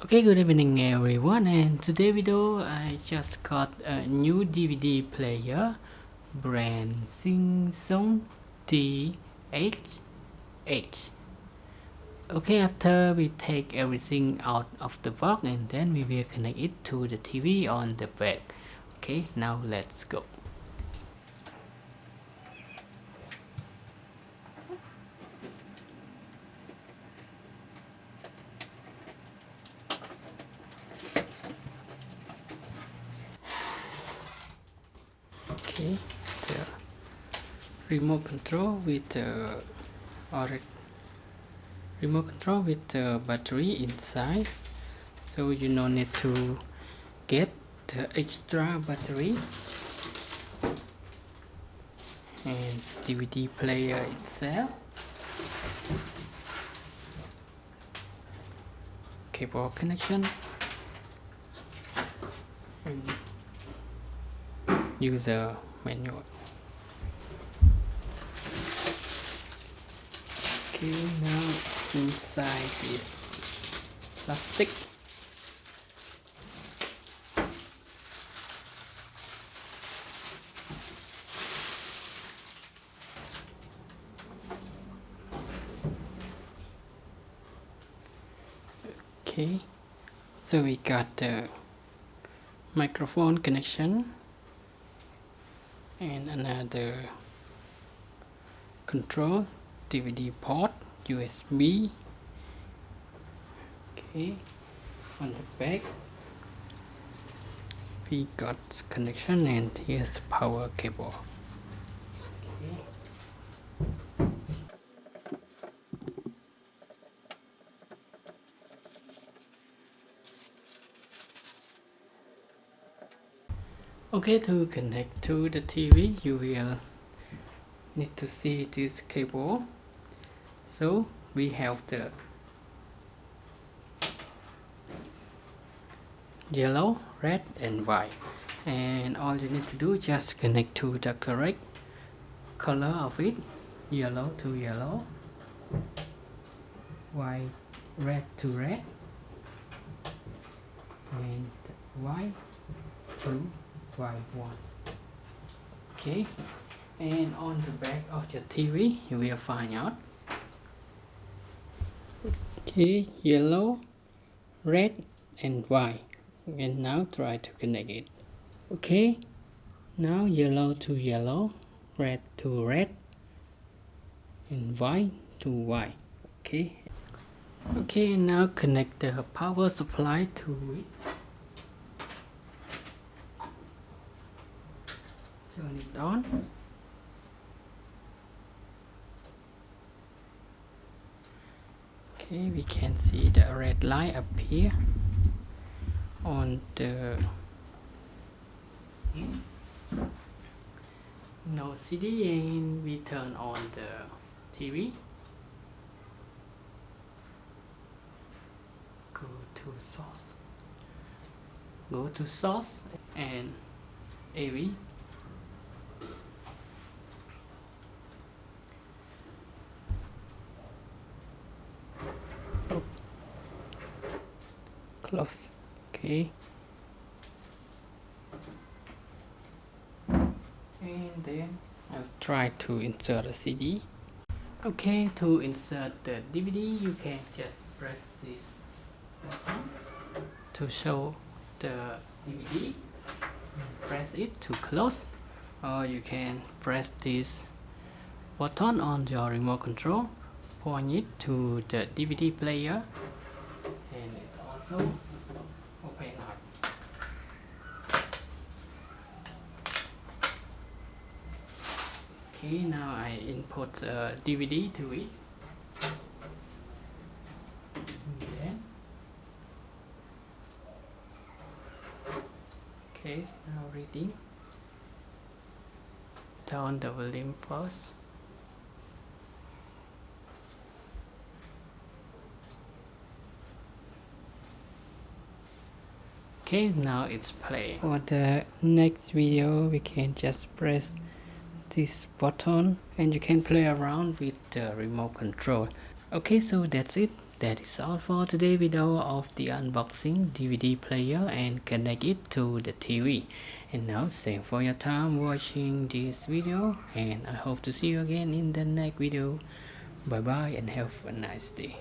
Okay, good evening everyone, and today video I just got a new DVD player brand SINGSUNG THH. Okay, after we take everything out of the box and then we will connect it to the TV on the back. Okay, now let's go. Okay, the remote control with the remote control with the battery inside, so you no need to get the extra battery. And DVD player itself, cable connection, and user manual. Okay, now inside is plastic. Okay, so we got the microphone connection and another control DVD port USB. Okay, on the back we got connection, and here's power cable. Okay. Okay, to connect to the TV you will need to see this cable. So we have the yellow, red and white, and all you need to do is just connect to the correct color of it. Yellow to yellow, white, red to red, and white to white one. Okay, and on the back of your TV you will find out. Okay, yellow, red and white, and now try to connect it. Okay, now yellow to yellow, red to red and white to white. Okay, now connect the power supply to it. Turn it on. Okay, we can see the red light appear on the no CD, and we turn on the TV. Go to source and AV. Close. Okay, and then I'll try to insert a CD. Okay, to insert the DVD you can just press this button to show the DVD, press it to close, or you can press this button on your remote control, point it to the DVD player, and it also open up. Okay, now I input a DVD to it. Then, okay, it's now reading. Turn the volume first. Okay, now it's playing. For the next video we can just press this button and you can play around with the remote control. Okay, so that's it. That is all for today's video of the unboxing DVD player and connect it to the TV. And now thanks for your time watching this video, and I hope to see you again in the next video. Bye bye and have a nice day.